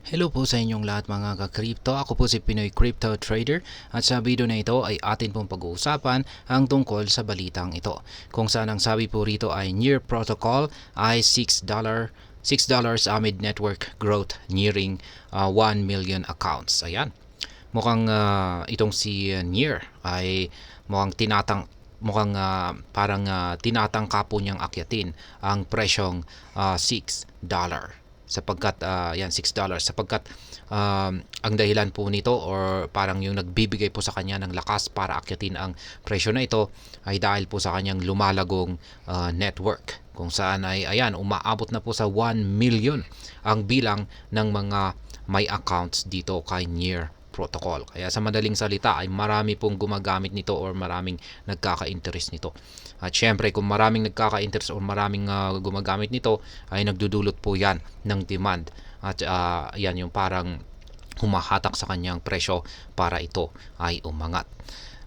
Hello po sa inyong lahat mga ka-crypto. Ako po si Pinoy Crypto Trader at sa video na ito ay atin pong pag-uusapan ang tungkol sa balitang ito. Kung saan ang sabi po rito ay Near Protocol ay $6 amid network growth nearing 1 million accounts. Ayan. Mukhang itong si Near ay parang tinatangka po niyang akyatin ang presyong $6 sapagkat yan $6 sapagkat ang dahilan po nito or parang yung nagbibigay po sa kanya ng lakas para akyatin ang presyo na ito ay dahil po sa kanyang lumalagong network kung saan ay ayan umaabot na po sa 1 million ang bilang ng mga may accounts dito kay Near Protocol. Kaya sa madaling salita ay marami pong gumagamit nito or maraming nagkaka-interest nito. At syempre kung maraming nagkaka-interest or maraming gumagamit nito ay nagdudulot po yan ng demand. At yan yung parang humahatak sa kanyang presyo para ito ay umangat.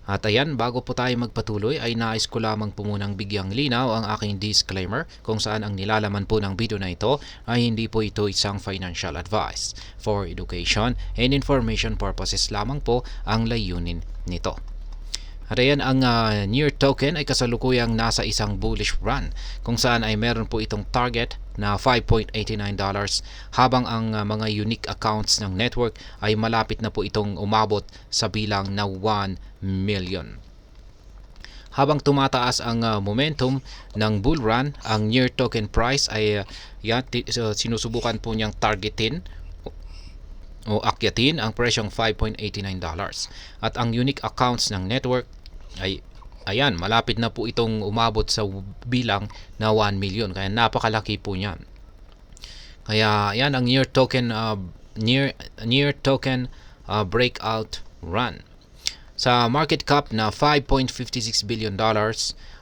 At ayan, bago po tayo magpatuloy ay nais ko lamang po munang bigyang linaw ang aking disclaimer kung saan ang nilalaman po ng video na ito ay hindi po ito isang financial advice. For education and information purposes lamang po ang layunin nito. At ayan, ang Near token ay kasalukuyang nasa isang bullish run kung saan ay meron po itong target na $5.89 habang ang mga unique accounts ng network ay malapit na po itong umabot sa bilang na 1 million. Habang tumataas ang momentum ng bull run, ang Near token price ay sinusubukan po niyang targetin o akyatin ang presyong $5.89 at ang unique accounts ng network ay ayan malapit na po itong umabot sa bilang na 1 million kaya napakalaki po niyan. Kaya ayan ang Near token breakout run sa market cap na $5.56 billion.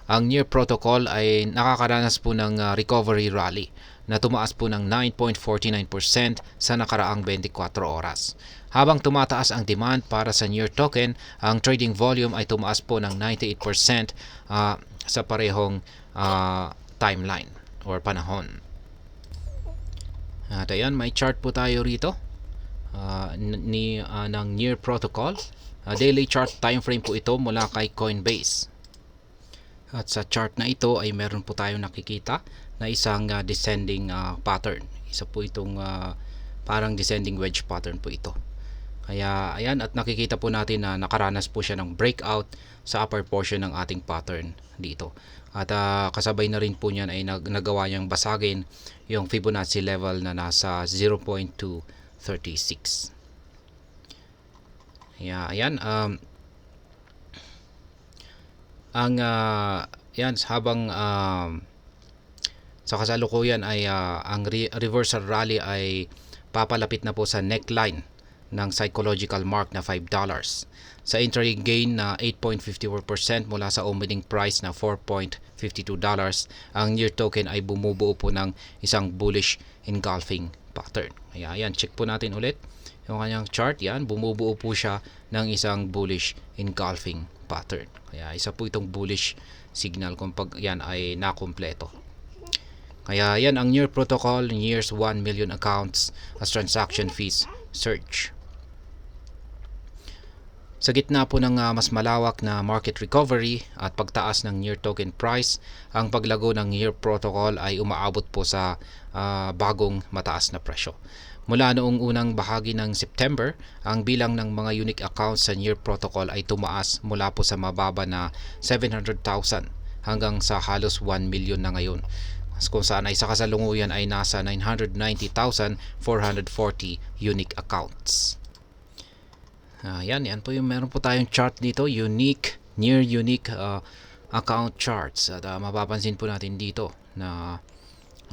Ang Near Protocol ay nakakaranas po ng recovery rally na tumaas po ng 9.49% sa nakaraang 24 oras. Habang tumataas ang demand para sa Near token, ang trading volume ay tumaas po ng 98% sa parehong timeline or panahon. At ayan, may chart po tayo rito ng Near Protocol. Daily chart time frame po ito mula kay Coinbase. At sa chart na ito ay meron po tayong nakikita na isang descending pattern. Isa po itong parang descending wedge pattern po ito. Kaya ayan, at nakikita po natin na nakaranas po siya ng breakout sa upper portion ng ating pattern dito. At kasabay na rin po niyan ay nagawa niyang basagin yung Fibonacci level na nasa 0.236. Ayan, yan habang sa kasalukuyan ay ang reversal rally ay papalapit na po sa neckline ng psychological mark na $5. Sa intraday gain na 8.54% mula sa opening price na $4.52, ang Near token ay bumubuo po ng isang bullish engulfing pattern. Ayan, check po natin ulit yung kanyang chart. Yan, bumubuo po siya ng isang bullish engulfing pattern. Kaya isa po itong bullish signal kung pag yan ay nakumpleto. Kaya yan ang Near Protocol, nears 1 million accounts as transaction fees surge. Sa gitna po ng mas malawak na market recovery at pagtaas ng Near token price, ang paglago ng Near Protocol ay umaabot po sa bagong mataas na presyo. Mula noong unang bahagi ng September, ang bilang ng mga unique accounts sa Near Protocol ay tumaas mula po sa mababa na 700,000 hanggang sa halos 1 million na ngayon. Kung saan ay sa kasalunguyan ay nasa 990,440 unique accounts. Yan po yung meron po tayong chart dito, near unique account charts. At mapapansin po natin dito na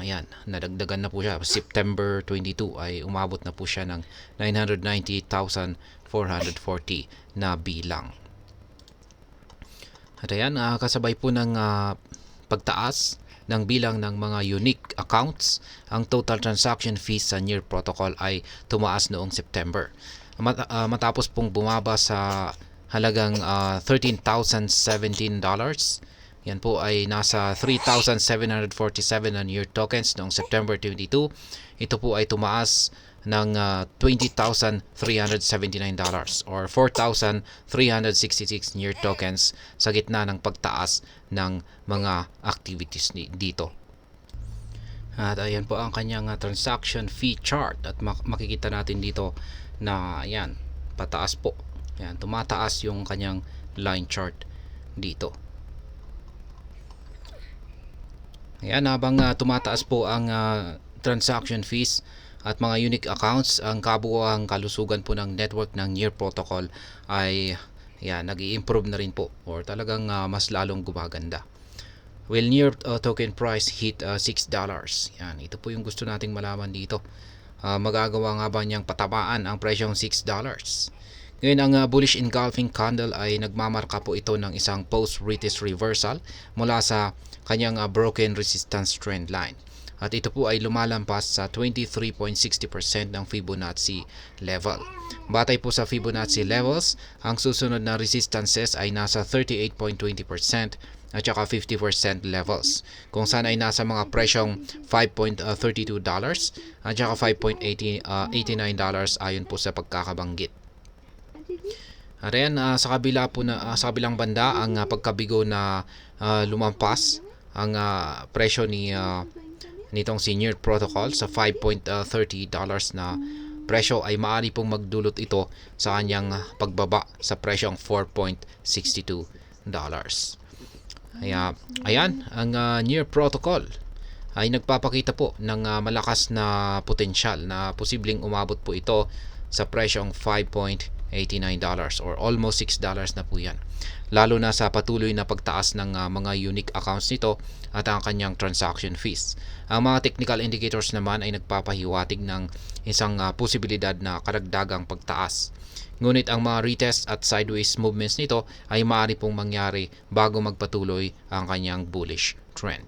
ayan, nadagdagan na po siya. September 22 ay umabot na po siya ng 990,440 na bilang. At ayan, kasabay po ng pagtaas ng bilang ng mga unique accounts, ang total transaction fees sa Near Protocol ay tumaas noong September. Matapos pong bumaba sa halagang $13,017. Yan po ay nasa 3,747 na Near tokens noong September 22. Ito po ay tumaas ng $20,379 or 4,366 near tokens sa gitna ng pagtaas ng mga activities dito. At ayan po ang kanyang transaction fee chart at makikita natin dito na ayan, pataas po. Ayan, tumataas yung kanyang line chart dito. Ayan, habang tumataas po ang transaction fees at mga unique accounts, ang kabuuang kalusugan po ng network ng Near Protocol ay nag-i-improve na rin po or talagang mas lalong gumaganda. Well, Near token price hit $6. Yan, ito po yung gusto nating malaman dito. Magagawa nga ba niyang patamaan ang presyong $6? Ngayon, ang bullish engulfing candle ay nagmamarka po ito ng isang post-retest reversal mula sa kanyang broken resistance trend line. At ito po ay lumalampas sa 23.60% ng Fibonacci level. Batay po sa Fibonacci levels, ang susunod na resistances ay nasa 38.20% at saka 50% levels, kung saan ay nasa mga presyong $5.32 at saka $5.89 ayon po sa pagkakabanggit. Ayan, sa kabila po sa kabilang banda, ang pagkabigo na lumampas ang presyo nitong si Near Protocol sa $5.30 na presyo ay maaari pong magdulot ito sa kanyang pagbaba sa presyong $4.62. Ayan, ang Near Protocol ay nagpapakita po ng malakas na potensyal na posibleng umabot po ito sa presyong $5.89 or almost $6 na po yan. Lalo na sa patuloy na pagtaas ng mga unique accounts nito at ang kanyang transaction fees. Ang mga technical indicators naman ay nagpapahiwatig ng isang posibilidad na karagdagang pagtaas. Ngunit ang mga retest at sideways movements nito ay maaari pong mangyari bago magpatuloy ang kanyang bullish trend.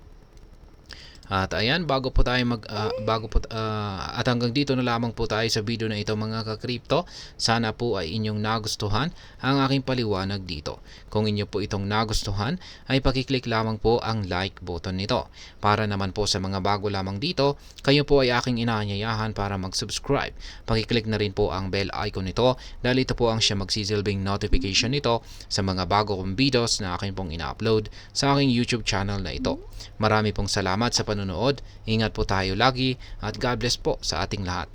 At ayan, at hanggang dito na lamang po tayo sa video na ito mga ka-crypto. Sana po ay inyong nagustuhan ang aking paliwanag dito. Kung inyo po itong nagustuhan, ay pakiclick lamang po ang like button nito. Para naman po sa mga bago lamang dito, kayo po ay aking inaanyayahan para mag-subscribe. Pakiclick na rin po ang bell icon nito dahil ito po ang siya magsisilbing notification nito sa mga bago kong videos na akin pong ina-upload sa aking YouTube channel na ito. Marami pong salamat sa panonood. Ingat po tayo lagi at God bless po sa ating lahat.